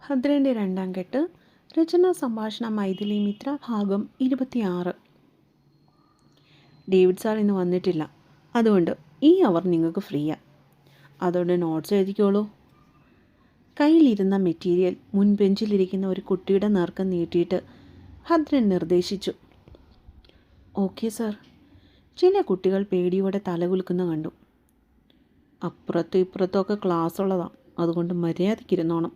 ഭദ്രൻ്റെ രണ്ടാം കെട്ട്. രചന സംഭാഷണ മൈഥിലി മിത്ര. ഭാഗം 26. ഡേവിഡ് സാർ ഇന്ന് വന്നിട്ടില്ല, അതുകൊണ്ട് ഈ അവർ നിങ്ങൾക്ക് ഫ്രീയാണ്. അതുകൊണ്ട് നോട്ട്സ് എഴുതിക്കോളൂ. കയ്യിലിരുന്ന മെറ്റീരിയൽ മുൻബെഞ്ചിലിരിക്കുന്ന ഒരു കുട്ടിയുടെ നേർക്ക് നീട്ടിയിട്ട് ഭദ്രൻ നിർദ്ദേശിച്ചു. Okay sir. ചില കുട്ടികൾ പേടിയോടെ തലകുലുക്കുന്ന കണ്ടു. അപ്പുറത്തും ഇപ്പുറത്തുമൊക്കെ ക്ലാസ് ഉള്ളതാണ്, അതുകൊണ്ട് മര്യാദയ്ക്കിരുന്നോണം.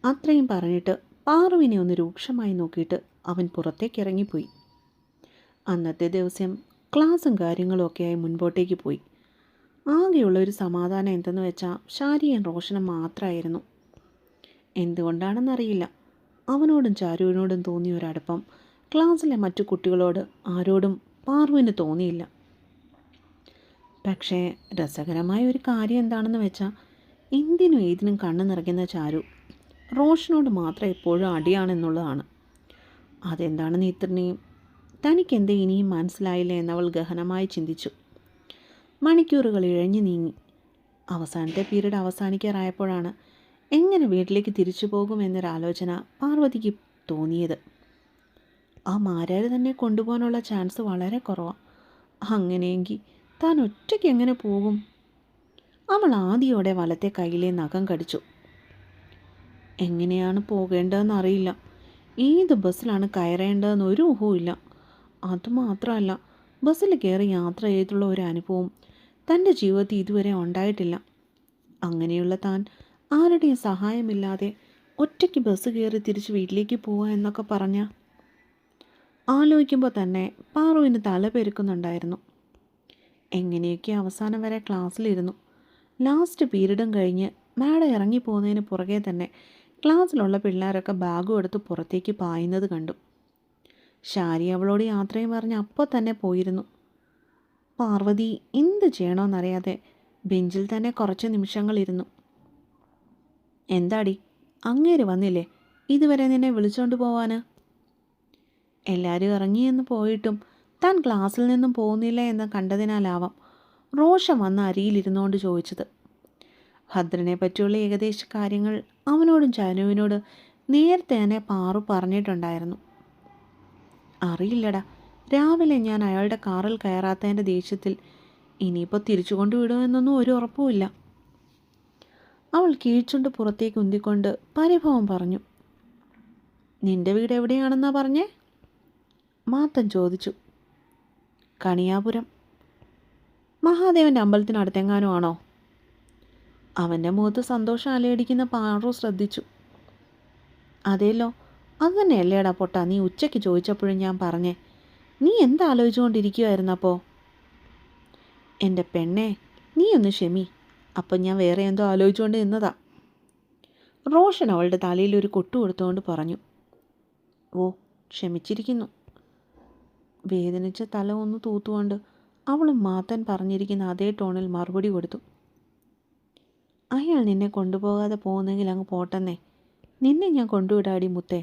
അത്രയും പറഞ്ഞിട്ട് പാറുവിനെ ഒന്ന് രൂക്ഷമായി നോക്കിയിട്ട് അവൻ പുറത്തേക്ക് ഇറങ്ങിപ്പോയി. അന്നത്തെ ദിവസം ക്ലാസ്സും കാര്യങ്ങളും ഒക്കെയായി മുൻപോട്ടേക്ക് പോയി. ആകെയുള്ളൊരു സമാധാനം എന്തെന്ന് വെച്ചാൽ ഷാരിയും റോഷനും മാത്രമായിരുന്നു. എന്തുകൊണ്ടാണെന്നറിയില്ല, അവനോടും ചാരുവിനോടും തോന്നിയ ഒരടുപ്പം ക്ലാസ്സിലെ മറ്റു കുട്ടികളോട് ആരോടും പാറുവിന് തോന്നിയില്ല. പക്ഷേ രസകരമായ ഒരു കാര്യം എന്താണെന്ന് വെച്ചാൽ എന്തിനും ഏതിനും കണ്ണു നിറയ്ക്കുന്ന ചാരു റോഷനോട് മാത്രം എപ്പോഴും അടിയാണെന്നുള്ളതാണ്. അതെന്താണെന്ന് ഇത്രയും തനിക്കെന്തേ ഇനിയും മനസ്സിലായില്ല എന്നവൾ ഗഹനമായി ചിന്തിച്ചു. മണിക്കൂറുകൾ ഇഴഞ്ഞു നീങ്ങി. അവസാനത്തെ പീരീഡ് അവസാനിക്കാറായപ്പോഴാണ് എങ്ങനെ വീട്ടിലേക്ക് തിരിച്ചു പോകുമെന്നൊരാലോചന പാർവതിക്ക് തോന്നിയത്. ആ മാരാര് തന്നെ കൊണ്ടുപോകാനുള്ള ചാൻസ് വളരെ കുറവാണ്. അങ്ങനെയെങ്കിൽ താൻ ഒറ്റയ്ക്ക് എങ്ങനെ പോകും? അവൾ ആദിയോടെ വലത്തെ കയ്യിലെ നഖം കടിച്ചു. എങ്ങനെയാണ് പോകേണ്ടതെന്ന് അറിയില്ല. ഏത് ബസ്സിലാണ് കയറേണ്ടതെന്ന് ഒരു ഊഹവുമില്ല. അതുമാത്രമല്ല, ബസ്സിൽ കയറി യാത്ര ചെയ്തുള്ള ഒരു അനുഭവം തൻ്റെ ജീവിതത്തിൽ ഇതുവരെ ഉണ്ടായിട്ടില്ല. അങ്ങനെയുള്ള താൻ ആരുടെയും സഹായമില്ലാതെ ഒറ്റയ്ക്ക് ബസ് കയറി തിരിച്ച് വീട്ടിലേക്ക് പോവുക എന്നൊക്കെ പറഞ്ഞാൽ ആലോചിക്കുമ്പോൾ തന്നെ പാറുവിന് തല പെരുക്കുന്നുണ്ടായിരുന്നു. എങ്ങനെയൊക്കെ അവസാനം വരെ ക്ലാസ്സിലിരുന്നു. ലാസ്റ്റ് പീരീഡും കഴിഞ്ഞ് മാഡം ഇറങ്ങിപ്പോകുന്നതിന് പുറകെ തന്നെ ക്ലാസ്സിലുള്ള പിള്ളേരൊക്കെ ബാഗും എടുത്ത് പുറത്തേക്ക് പായുന്നത് കണ്ടു. ഷാരി അവളോട് യാത്രയും പറഞ്ഞ് അപ്പോൾ തന്നെ പോയിരുന്നു. പാർവതി എന്ത് ചെയ്യണമെന്നറിയാതെ ബെഞ്ചിൽ തന്നെ കുറച്ച് നിമിഷങ്ങളിരുന്നു. എന്താടി, അങ്ങേര് വന്നില്ലേ? ഇതുവരെ നിന്നെ വിളിച്ചോണ്ട് പോവാന്? എല്ലാവരും ഇറങ്ങിയെന്ന് പോയിട്ടും താൻ ക്ലാസ്സിൽ നിന്നും പോകുന്നില്ല എന്ന് കണ്ടതിനാലാവാം റോഷൻ വന്ന് അരിയിലിരുന്നുകൊണ്ട് ചോദിച്ചത്. ഭദ്രനെ പറ്റിയുള്ള ഏകദേശ കാര്യങ്ങൾ അവനോടും ചാനുവിനോട് നേരത്തെ തന്നെ പാറു പറഞ്ഞിട്ടുണ്ടായിരുന്നു. അറിയില്ലടാ, രാവിലെ ഞാൻ അയാളുടെ കാറിൽ കയറാത്തതിൻ്റെ ദേഷ്യത്തിൽ ഇനിയിപ്പോൾ തിരിച്ചു കൊണ്ടുവിടുമെന്നൊന്നും ഒരു ഉറപ്പുമില്ല. അവൾ കീഴ്ച്ചുണ്ട് പുറത്തേക്ക് ഉന്തിക്കൊണ്ട് പരിഭവം പറഞ്ഞു. നിന്റെ വീട് എവിടെയാണെന്നാ പറഞ്ഞേ? മാത്തൻ ചോദിച്ചു. കണിയാപുരം. മഹാദേവൻ്റെ അമ്പലത്തിനടുത്തെങ്ങാനും ആണോ? അവൻ്റെ മുഖത്ത് സന്തോഷം അലയടിക്കുന്ന പാറു ശ്രദ്ധിച്ചു. അതേലോ, അത് തന്നെയല്ലേടാ പൊട്ടാ നീ ഉച്ചയ്ക്ക് ചോദിച്ചപ്പോഴും ഞാൻ പറഞ്ഞേ. നീ എന്താലോചിച്ചുകൊണ്ടിരിക്കുമായിരുന്നപ്പോൾ? എൻ്റെ പെണ്ണേ, നീ ഒന്ന് ക്ഷമി. അപ്പം ഞാൻ വേറെ എന്തോ ആലോചിച്ചുകൊണ്ട് നിന്നതാ. റോഷൻ അവളുടെ തലയിൽ ഒരു കൊട്ടു കൊടുത്തുകൊണ്ട് പറഞ്ഞു. ഓ, ക്ഷമിച്ചിരിക്കുന്നു. വേദനിച്ച തല ഒന്ന് തൂത്തുകൊണ്ട് അവളും മാത്തൻ പറഞ്ഞിരിക്കുന്ന അതേ ടോണിൽ മറുപടി കൊടുത്തു. അയാൾ നിന്നെ കൊണ്ടുപോകാതെ പോകുന്നെങ്കിൽ അങ്ങ് പോട്ടെന്നേ. നിന്നെ ഞാൻ കൊണ്ടുവിടാടി മുത്തേ.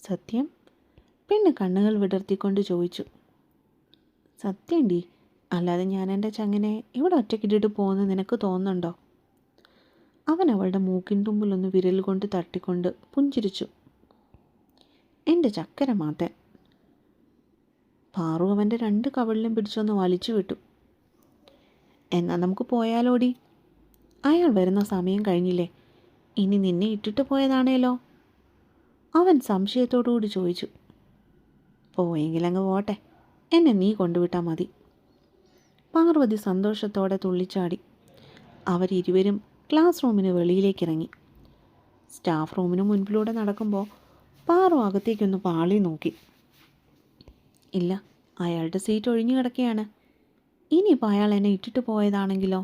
സത്യം? പെണ്ണ് കണ്ണുകൾ വിടർത്തിക്കൊണ്ട് ചോദിച്ചു. സത്യം ഡി, അല്ലാതെ ഞാൻ എൻ്റെ ചങ്ങനെ ഇവിടെ ഒറ്റയ്ക്കിട്ടിട്ട് പോകുന്നത് നിനക്ക് തോന്നുന്നുണ്ടോ? അവൻ അവളുടെ മൂക്കിൻ തുമ്പിലൊന്ന് വിരൽ കൊണ്ട് തട്ടിക്കൊണ്ട് പുഞ്ചിരിച്ചു. എൻ്റെ ചക്കര മാത്തൻ. പാറു അവൻ്റെ രണ്ട് കവിളിലും പിടിച്ചൊന്ന് വലിച്ചു വിട്ടു. എന്നാൽ നമുക്ക് പോയാലോടി? അയാൾ വരുന്ന സമയം കഴിഞ്ഞില്ലേ? ഇനി നിന്നെ ഇട്ടിട്ട് പോയതാണേലോ? അവൻ സംശയത്തോടുകൂടി ചോദിച്ചു. പോയെങ്കിലങ്ങ് പോട്ടെ, എന്നെ നീ കൊണ്ടുവിട്ടാൽ മതി. പാർവതി സന്തോഷത്തോടെ തുള്ളിച്ചാടി. അവരിരുവരും ക്ലാസ് റൂമിന് വെളിയിലേക്കിറങ്ങി. സ്റ്റാഫ് റൂമിന് മുൻപിലൂടെ നടക്കുമ്പോൾ പാറു അകത്തേക്കൊന്ന് പാളി നോക്കി. ഇല്ല, അയാളുടെ സീറ്റ് ഒഴിഞ്ഞു കിടക്കുകയാണ്. ഇനിയിപ്പോൾ അയാൾ എന്നെ ഇട്ടിട്ട് പോയതാണെങ്കിലോ?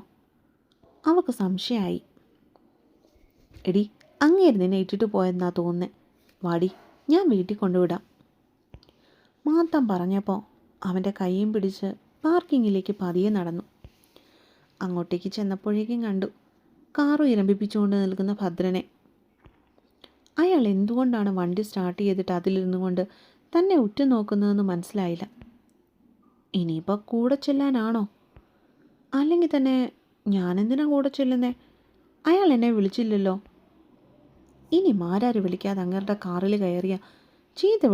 അവൾക്ക് സംശയമായി. എടി, അങ്ങേര് നിന്നെ ഇട്ടിട്ട് പോയെന്നാ തോന്നുന്നേ. വാടി, ഞാൻ വീട്ടിൽ കൊണ്ടുവിടാം. മാത്തം പറഞ്ഞപ്പോൾ അവൻ്റെ കൈയും പിടിച്ച് പാർക്കിങ്ങിലേക്ക് പതിയെ നടന്നു. അങ്ങോട്ടേക്ക് ചെന്നപ്പോഴേക്കും കണ്ടു കാറു ഇരമ്പിപ്പിച്ചുകൊണ്ട് നിൽക്കുന്ന ഭദ്രനെ. അയാൾ എന്തുകൊണ്ടാണ് വണ്ടി സ്റ്റാർട്ട് ചെയ്തിട്ട് അതിലിരുന്നു കൊണ്ട് തന്നെ ഉറ്റുനോക്കുന്നതെന്ന് മനസ്സിലായില്ല. ഇനിയിപ്പോൾ കൂടെ ചെല്ലാനാണോ? അല്ലെങ്കിൽ തന്നെ ഞാനെന്തിനാ കൂടെ ചെല്ലുന്നേ? അയാൾ എന്നെ വിളിച്ചില്ലല്ലോ. ഇനി മാരാര് വിളിക്കാതെ അങ്ങേരുടെ കാറിൽ കയറിയ ചീത്ത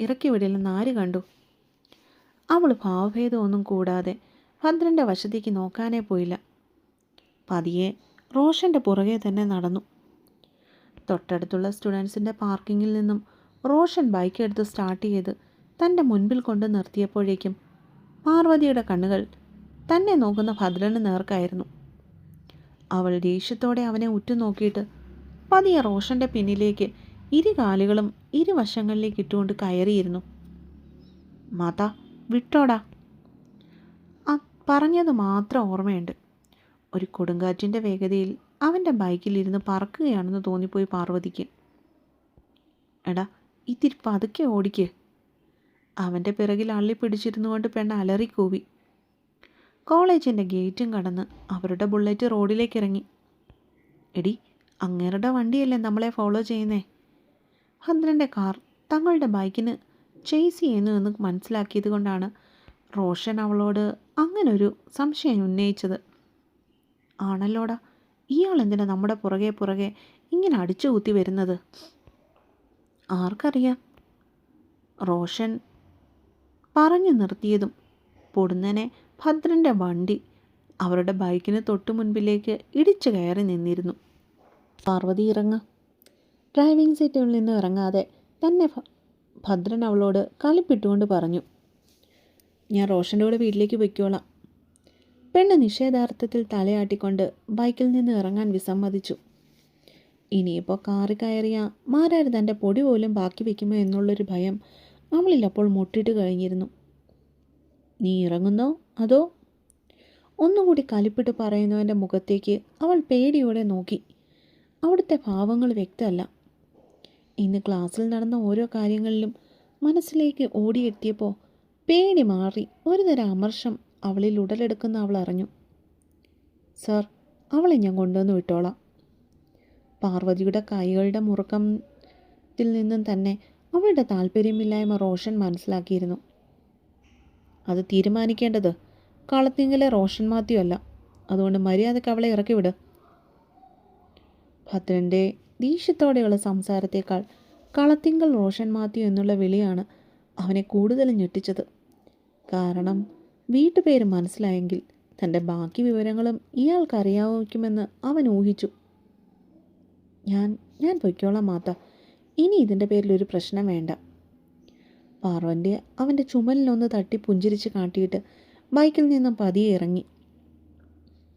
ഇറക്കി വിടില്ലെന്ന് ആര് കണ്ടു? അവൾ ഭാവഭേദമൊന്നും കൂടാതെ ഭദ്രൻ്റെ വശത്തേക്ക് നോക്കാനേ പോയില്ല. പതിയെ റോഷൻ്റെ പുറകെ തന്നെ നടന്നു. തൊട്ടടുത്തുള്ള സ്റ്റുഡൻസിൻ്റെ പാർക്കിങ്ങിൽ നിന്നും റോഷൻ ബൈക്ക് എടുത്ത് സ്റ്റാർട്ട് ചെയ്ത് തൻ്റെ മുൻപിൽ കൊണ്ട് നിർത്തിയപ്പോഴേക്കും പാർവതിയുടെ കണ്ണുകൾ തന്നെ നോക്കുന്ന ഭദ്രന് നേർക്കായിരുന്നു. അവൾ ദേഷ്യത്തോടെ അവനെ ഉറ്റുനോക്കിയിട്ട് പതിയെ റോഷൻ്റെ പിന്നിലേക്ക് കാലുകളും ഇരുവശങ്ങളിലേക്ക് ഇട്ടുകൊണ്ട് കയറിയിരുന്നു. മാതാ, വിട്ടോടാ. പറഞ്ഞത് മാത്രം ഓർമ്മയുണ്ട്. ഒരു കൊടുങ്കാറ്റിൻ്റെ വേഗതയിൽ അവൻ്റെ ബൈക്കിലിരുന്ന് പറക്കുകയാണെന്ന് തോന്നിപ്പോയി പാർവതിക്ക്. എടാ, ഇത്തിരി പതുക്കെ ഓടിക്ക്. അവൻ്റെ പിറകിൽ അള്ളിപ്പിടിച്ചിരുന്നു കൊണ്ട് പെണ്ണ് അലറിക്കൂവി. കോളേജിൻ്റെ ഗേറ്റും കടന്ന് അവരുടെ ബുള്ളറ്റ് റോഡിലേക്ക് ഇറങ്ങി. എടി, അങ്ങേരുടെ വണ്ടിയല്ലേ നമ്മളെ ഫോളോ ചെയ്യുന്നേ? ഭദ്രൻ്റെ കാർ തങ്ങളുടെ ബൈക്കിന് ചേസ് ചെയ്യുന്നു എന്ന് മനസ്സിലാക്കിയത് കൊണ്ടാണ് റോഷൻ അവളോട് അങ്ങനൊരു സംശയം ഉന്നയിച്ചത്. ആണല്ലോടാ, ഇയാൾ എന്തിനാ നമ്മുടെ പുറകെ ഇങ്ങനെ അടിച്ചു കുത്തി വരുന്നത്? ആർക്കറിയാം. റോഷൻ പറഞ്ഞു നിർത്തിയതും പൊടുന്നനെ ഭദ്രൻ്റെ വണ്ടി അവരുടെ ബൈക്കിന് തൊട്ടു മുൻപിലേക്ക് ഇടിച്ചു കയറി നിന്നിരുന്നു. പാർവതി ഇറങ്ങ. ഡ്രൈവിംഗ് സീറ്റിൽ നിന്ന് ഇറങ്ങാതെ തന്നെ ഭദ്രൻ അവളോട് കളിപ്പിട്ടുകൊണ്ട് പറഞ്ഞു. ഞാൻ റോഷൻ്റെ കൂടെ വീട്ടിലേക്ക് പൊയ്ക്കോളാം. പെണ്ണ് നിഷേധാർത്ഥത്തിൽ തലയാട്ടിക്കൊണ്ട് ബൈക്കിൽ നിന്ന് ഇറങ്ങാൻ വിസമ്മതിച്ചു. ഇനിയിപ്പോൾ കാറി കയറിയ മാരാര് തൻ്റെ പൊടി പോലും ബാക്കി വയ്ക്കുമോ എന്നുള്ളൊരു ഭയം അവളിൽ അപ്പോൾ മുട്ടിട്ട് കഴിഞ്ഞിരുന്നു. നീ ഇറങ്ങുന്നോ അതോ? ഒന്നുകൂടി കലിപ്പിട്ട് പറയുന്നവൻ്റെ മുഖത്തേക്ക് അവൾ പേടിയോടെ നോക്കി. അവിടുത്തെ ഭാവങ്ങൾ വ്യക്തമല്ല. ഇന്ന് ക്ലാസ്സിൽ നടന്ന ഓരോ കാര്യങ്ങളിലും മനസ്സിലേക്ക് ഓടിയെത്തിയപ്പോൾ പേടി മാറി ഒരുതരം അമർഷം അവളിൽ ഉടലെടുക്കുന്ന അവൾ അറിഞ്ഞു. സാർ, അവളെ ഞാൻ കൊണ്ടുവന്ന് വിട്ടോളാം. പാർവതിയുടെ കൈകളുടെ മുറുക്കത്തിൽ നിന്നും തന്നെ അവളുടെ താല്പര്യമില്ലായ്മ റോഷൻ മനസ്സിലാക്കിയിരുന്നു. അത് തീരുമാനിക്കേണ്ടത് കളത്തിങ്കിലെ റോഷൻ മാത്യു അല്ല. അതുകൊണ്ട് മര്യാദയ്ക്ക് അവളെ ഇറക്കിവിട്. ഭദ്രൻ്റെ ദേഷ്യത്തോടെയുള്ള സംസാരത്തേക്കാൾ കളത്തിങ്കൽ റോഷൻ മാത്യു എന്നുള്ള വിളിയാണ് അവനെ കൂടുതൽ ഞെട്ടിച്ചത്. കാരണം വീട്ടുപേര് മനസ്സിലായെങ്കിൽ തൻ്റെ ബാക്കി വിവരങ്ങളും ഇയാൾക്കറിയാവുമെന്ന് അവൻ ഊഹിച്ചു. ഞാൻ പൊയ്ക്കോളാം മാത്ത. ഇനി ഇതിൻ്റെ പേരിലൊരു പ്രശ്നം വേണ്ട. പാർവൻ്റെ അവൻ്റെ ചുമലിനൊന്ന് തട്ടി പുഞ്ചിരിച്ച് കാട്ടിയിട്ട് ബൈക്കിൽ നിന്നും പതിയെ ഇറങ്ങി.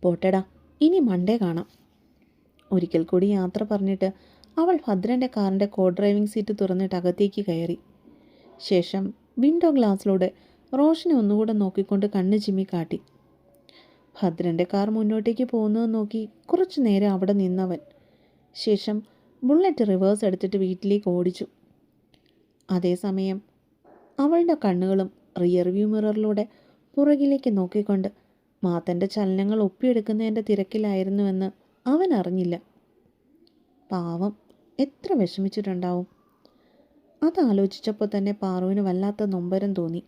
പോട്ടെടാ, ഇനി മണ്ടേ കാണാം. ഒരിക്കൽ കൂടി യാത്ര പറഞ്ഞിട്ട് അവൾ ഭദ്രൻ്റെ കാറിൻ്റെ കോ ഡ്രൈവിംഗ് സീറ്റ് തുറന്നിട്ട് അകത്തേക്ക് കയറി. ശേഷം വിൻഡോ ഗ്ലാസ്സിലൂടെ റോഷനെ ഒന്നുകൂടെ നോക്കിക്കൊണ്ട് കണ്ണ് ചിമ്മി കാട്ടി. ഭദ്രൻ്റെ കാർ മുന്നോട്ടേക്ക് പോകുന്നത് നോക്കി കുറച്ചു നേരം അവിടെ നിന്നവൻ ശേഷം ബുള്ളറ്റ് റിവേഴ്സ് എടുത്തിട്ട് വീട്ടിലേക്ക് ഓടിച്ചു. അതേസമയം അവളുടെ കണ്ണുകളും റിയർവ്യൂ മിററിലൂടെ പുറകിലേക്ക് നോക്കിക്കൊണ്ട് മാത്തൻ്റെ ചലനങ്ങൾ ഒപ്പിയെടുക്കുന്നതിൻ്റെ തിരക്കിലായിരുന്നുവെന്ന് അവൻ അറിഞ്ഞില്ല. പാവം, എത്ര വിഷമിച്ചിട്ടുണ്ടാവും. അതാലോചിച്ചപ്പോൾ തന്നെ പാറുവിന് വല്ലാത്ത നൊമ്പരം തോന്നി.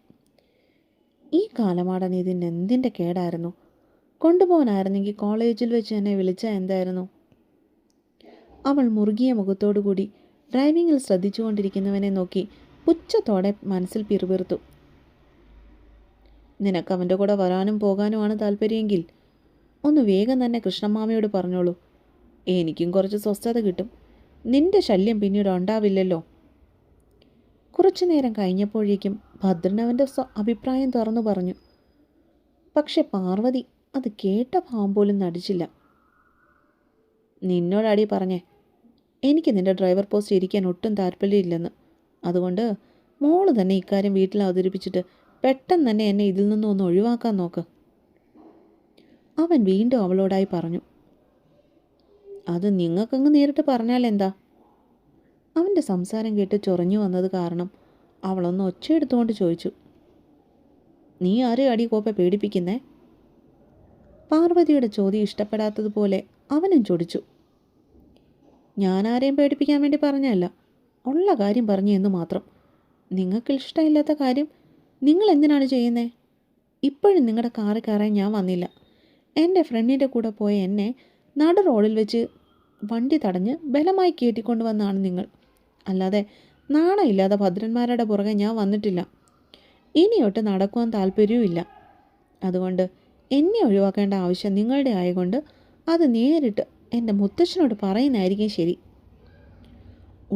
ഈ കാലമാടൻ ഇതിന് എന്തിൻ്റെ കേടായിരുന്നു? കൊണ്ടുപോകാനായിരുന്നെങ്കിൽ കോളേജിൽ വെച്ച് എന്നെ വിളിച്ചാൽ എന്തായിരുന്നു? അവൾ മുറുകിയ മുഖത്തോടുകൂടി ഡ്രൈവിങ്ങിൽ ശ്രദ്ധിച്ചുകൊണ്ടിരിക്കുന്നവനെ നോക്കി പുച്ഛത്തോടെ മനസ്സിൽ പിറുപിറുത്തു. നിനക്ക് അവൻ്റെ കൂടെ വരാനും പോകാനുമാണ് താല്പര്യമെങ്കിൽ ഒന്ന് വേഗം തന്നെ കൃഷ്ണമാമയോട് പറഞ്ഞോളൂ. എനിക്കും കുറച്ച് സ്വസ്ഥത കിട്ടും. നിന്റെ ശല്യം പിന്നീട് ഉണ്ടാവില്ലല്ലോ. കുറച്ചു നേരം കഴിഞ്ഞപ്പോഴേക്കും ഭദ്രനവൻ്റെ അഭിപ്രായം തുറന്നു പറഞ്ഞു. പക്ഷെ പാർവതി അത് കേട്ട ഭാവം പോലും നടിച്ചില്ല. നിന്നോടടി പറഞ്ഞേ, എനിക്ക് നിന്റെ ഡ്രൈവർ പോസ്റ്റ് ഇരിക്കാൻ ഒട്ടും താല്പര്യമില്ലെന്ന്. അതുകൊണ്ട് മോള് തന്നെ ഇക്കാര്യം വീട്ടിൽ അവതരിപ്പിച്ചിട്ട് പെട്ടെന്ന് തന്നെ എന്നെ ഇതിൽ നിന്നും ഒന്ന് ഒഴിവാക്കാൻ നോക്ക്. അവൻ വീണ്ടും അവളോടായി പറഞ്ഞു. അത് നിങ്ങൾക്കങ്ങ് നേരിട്ട് പറഞ്ഞാൽ എന്താ? അവൻ്റെ സംസാരം കേട്ട് ചൊറഞ്ഞു വന്നത് കാരണം അവളൊന്ന് ഒച്ചയെടുത്തുകൊണ്ട് ചോദിച്ചു. നീ ആരെയും അടി കോപ്പ പേടിപ്പിക്കുന്നേ? പാർവതിയുടെ ചോദ്യം ഇഷ്ടപ്പെടാത്തതുപോലെ അവനും ചൊടിച്ചു. ഞാൻ ആരെയും പേടിപ്പിക്കാൻ വേണ്ടി പറഞ്ഞല്ല, ഉള്ള കാര്യം പറഞ്ഞു എന്ന് മാത്രം. നിങ്ങൾക്ക് ഇഷ്ടമില്ലാത്ത കാര്യം നിങ്ങൾ എന്തിനാണ് ചെയ്യുന്നത്? ഇപ്പോഴും നിങ്ങളുടെ കാറിൽ കയറാൻ ഞാൻ വന്നില്ല. എൻ്റെ ഫ്രണ്ടിൻ്റെ കൂടെ പോയ എന്നെ നടു റോഡിൽ വെച്ച് വണ്ടി തടഞ്ഞ് ബലമായി കയറ്റിക്കൊണ്ടുവന്നാണ് നിങ്ങൾ. അല്ലാതെ നാണമില്ലാതെ ഭദ്രന്മാരുടെ പുറകെ ഞാൻ വന്നിട്ടില്ല. ഇനിയൊട്ട് നടക്കുവാൻ താല്പര്യവുമില്ല. അതുകൊണ്ട് എന്നെ ഒഴിവാക്കേണ്ട ആവശ്യം നിങ്ങളുടെ ആയതുകൊണ്ട് അത് നേരിട്ട് എൻ്റെ മുത്തശ്ശനോട് പറയുന്നതായിരിക്കും ശരി.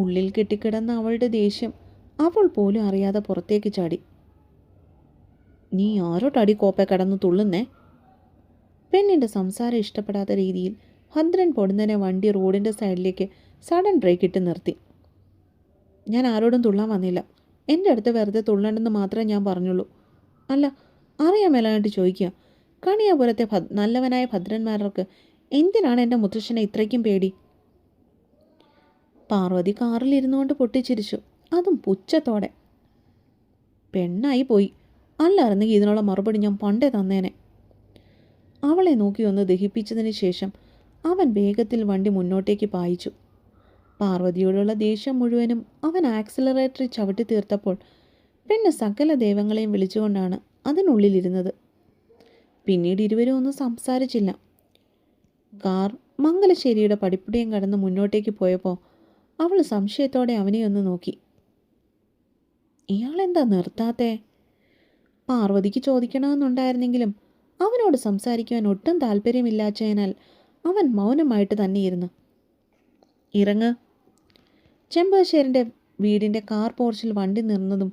ഉള്ളിൽ കെട്ടിക്കിടന്ന അവളുടെ ദേഷ്യം അവൾ പോലും അറിയാതെ പുറത്തേക്ക് ചാടി. നീ ആരോട്ടടി കോപ്പെ കിടന്ന് തുള്ളുന്നേ? പെണ്ണിൻ്റെ സംസാരം ഇഷ്ടപ്പെടാത്ത രീതിയിൽ ഭദ്രൻ പൊടുന്നനെ വണ്ടി റോഡിൻ്റെ സൈഡിലേക്ക് സഡൻ ബ്രേക്ക് ഇട്ട് നിർത്തി. ഞാൻ ആരോടും തുള്ളാൻ വന്നില്ല. എൻ്റെ അടുത്ത് വെറുതെ തുള്ളണ്ടെന്ന് മാത്രമേ ഞാൻ പറഞ്ഞുള്ളൂ. അല്ല, അറിയാൻ മേലായിട്ട് ചോദിക്കുക, കണിയാപുരത്തെ നല്ലവനായ ഭദ്രന്മാർക്ക് എന്തിനാണ് എൻ്റെ മുത്തശ്ശനെ ഇത്രയ്ക്കും പേടി? പാർവതി കാറിലിരുന്നുകൊണ്ട് പൊട്ടിച്ചിരിച്ചു, അതും പുച്ഛത്തോടെ. പെണ്ണായി പോയി, അല്ലായിരുന്നെങ്കിൽ ഇതിനുള്ള മറുപടി ഞാൻ പണ്ടേ തന്നേനെ. അവളെ നോക്കി ഒന്ന് ദഹിപ്പിച്ചതിന് ശേഷം അവൻ വേഗത്തിൽ വണ്ടി മുന്നോട്ടേക്ക് പായിച്ചു. പാർവതിയോടുള്ള ദേഷ്യം മുഴുവനും അവൻ ആക്സിലറേറ്ററിൽ ചവിട്ടി തീർത്തപ്പോൾ പെണ്ണ് സകല ദൈവങ്ങളെയും വിളിച്ചുകൊണ്ടാണ് അതിനുള്ളിലിരുന്നത്. പിന്നീട് ഇരുവരും ഒന്നും സംസാരിച്ചില്ല. കാർ മംഗലശ്ശേരിയുടെ പടിപ്പുടിയും കടന്ന് മുന്നോട്ടേക്ക് പോയപ്പോൾ അവൾ സംശയത്തോടെ അവനെ ഒന്ന് നോക്കി. ഇയാളെന്താ നിർത്താത്തേ? പാർവതിക്ക് ചോദിക്കണമെന്നുണ്ടായിരുന്നെങ്കിലും അവനോട് സംസാരിക്കുവാൻ ഒട്ടും താല്പര്യമില്ലാച്ചതിനാൽ അവൻ മൗനമായിട്ട് തന്നെയിരുന്നു. ഇറങ്ങ്. ചെമ്പാശ്ശേരിൻ്റെ വീടിൻ്റെ കാർ പോർച്ചിൽ വണ്ടി നിന്നതും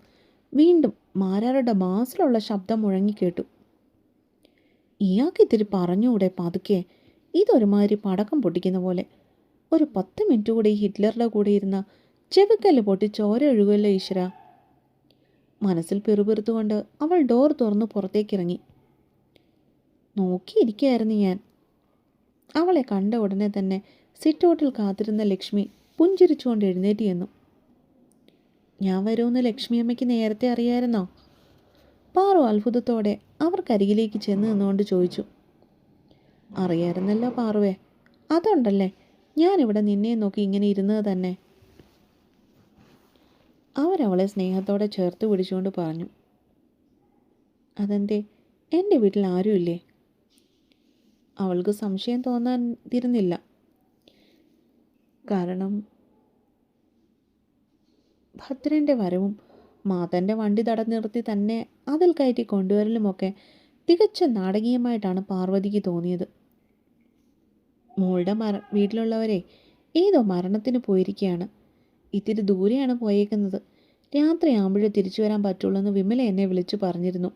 വീണ്ടും മാരാരുടെ ബാസിലുള്ള ശബ്ദം മുഴങ്ങിക്കേട്ടു. ഇയാൾക്ക് ഇത്തിരി പറഞ്ഞുകൂടെ പതുക്കെ? ഇതൊരുമാതിരി പടക്കം പൊട്ടിക്കുന്ന പോലെ. ഒരു 10 മിനിറ്റ് കൂടെ ഈ ഹിറ്റ്ലറുടെ കൂടെ ഇരുന്ന ചെവിക്കല്ല് പൊട്ടി ചോര ഒഴുകുമല്ലോ ഈശ്വര. മനസ്സിൽ പിറുപിറുത്തുകൊണ്ട് അവൾ ഡോർ തുറന്ന് പുറത്തേക്കിറങ്ങി. നോക്കിയിരിക്കുകയായിരുന്നു ഞാൻ. അവളെ കണ്ട ഉടനെ തന്നെ സിറ്റൗട്ടിൽ കാത്തിരുന്ന ലക്ഷ്മി പുഞ്ചിരിച്ചുകൊണ്ട് എഴുന്നേറ്റ് ചെന്നു. ഞാൻ വരുമെന്ന് ലക്ഷ്മിയമ്മയ്ക്ക് നേരത്തെ അറിയാമായിരുന്നോ? പാറു അത്ഭുതത്തോടെ അവർക്കരികിലേക്ക് ചെന്ന് നിന്നുകൊണ്ട് ചോദിച്ചു. അറിയാമായിരുന്നല്ലോ പാറുവേ, അതുകൊണ്ടല്ലേ ഞാനിവിടെ നിന്നെ നോക്കി ഇങ്ങനെ ഇരുന്നത് തന്നെ. അവരവളെ സ്നേഹത്തോടെ ചേർത്ത് പിടിച്ചുകൊണ്ട് പറഞ്ഞു. അതെന്തേ, എൻ്റെ വീട്ടിൽ ആരുമില്ലേ? അവൾക്ക് സംശയം തോന്നാതിരുന്നില്ല. കാരണം ഭദ്രൻ്റെ വരവും മാതൻ്റെ വണ്ടി തടഞ്ഞു നിർത്തി തന്നെ അതിൽ കയറ്റി കൊണ്ടുവരലുമൊക്കെ തികച്ച നാടകീയമായിട്ടാണ് പാർവതിക്ക് തോന്നിയത്. മോളുടെ വീട്ടിലുള്ളവരെ ഏതോ മരണത്തിന് പോയിരിക്കുകയാണ്. ഇത്തിരി ദൂരെയാണ് പോയേക്കുന്നത്. രാത്രി ആകുമ്പോഴേ തിരിച്ചു വരാൻ പറ്റുള്ളൂ എന്ന് വിമല എന്നെ വിളിച്ചു പറഞ്ഞിരുന്നു.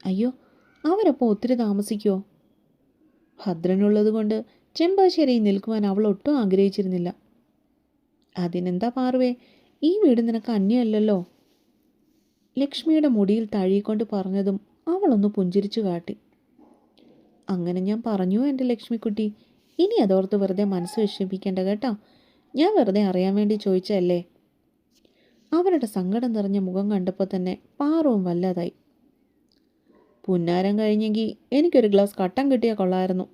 അയ്യോ, അവരപ്പോൾ ഒത്തിരി താമസിക്കുമോ? ഭദ്രനുള്ളത് കൊണ്ട് ചെമ്പാശ്ശേരിയിൽ നിൽക്കുവാൻ അവൾ ഒട്ടും ആഗ്രഹിച്ചിരുന്നില്ല. അതിനെന്താ പാർവേ, ഈ വീട് നിനക്ക് അന്യമല്ലല്ലോ. ലക്ഷ്മിയുടെ മുടിയിൽ തഴുകിക്കൊണ്ട് പറഞ്ഞതും അവളൊന്ന് പുഞ്ചിരിച്ചു കാട്ടി. അങ്ങനെ ഞാൻ പറഞ്ഞു എൻ്റെ ലക്ഷ്മിക്കുട്ടി. ഇനി അതോർത്ത് വെറുതെ മനസ്സ് വിഷമിപ്പിക്കേണ്ട കേട്ടോ. ഞാൻ വെറുതെ അറിയാൻ വേണ്ടി ചോദിച്ചതല്ലേ. അവരുടെ സങ്കടം നിറഞ്ഞ മുഖം കണ്ടപ്പോൾ തന്നെ പാറുവും വല്ലാതായി. പുന്നാരം കഴിഞ്ഞെങ്കിൽ എനിക്കൊരു ഗ്ലാസ് കട്ടൻ കിട്ടിയാൽ കൊള്ളായിരുന്നു.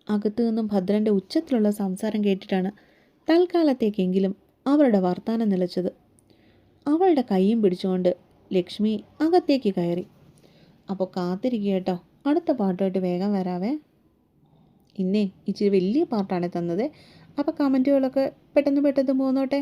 അകത്തു നിന്നും ഭദ്രൻ്റെ ഉച്ചത്തിലുള്ള സംസാരം കേട്ടിട്ടാണ് തൽക്കാലത്തേക്കെങ്കിലും അവരുടെ വർത്താനം നിലച്ചത്. അവളുടെ കൈയും പിടിച്ചുകൊണ്ട് ലക്ഷ്മി അകത്തേക്ക് കയറി. അപ്പോൾ കാത്തിരിക്കുക കേട്ടോ, അടുത്ത പാട്ടുമായിട്ട് വേഗം വരാവേ. ഇന്നേ ഇച്ചിരി വലിയ പാട്ടാണ് തന്നത്. അപ്പോൾ കമൻറ്റുകളൊക്കെ പെട്ടെന്ന് പോന്നോട്ടെ.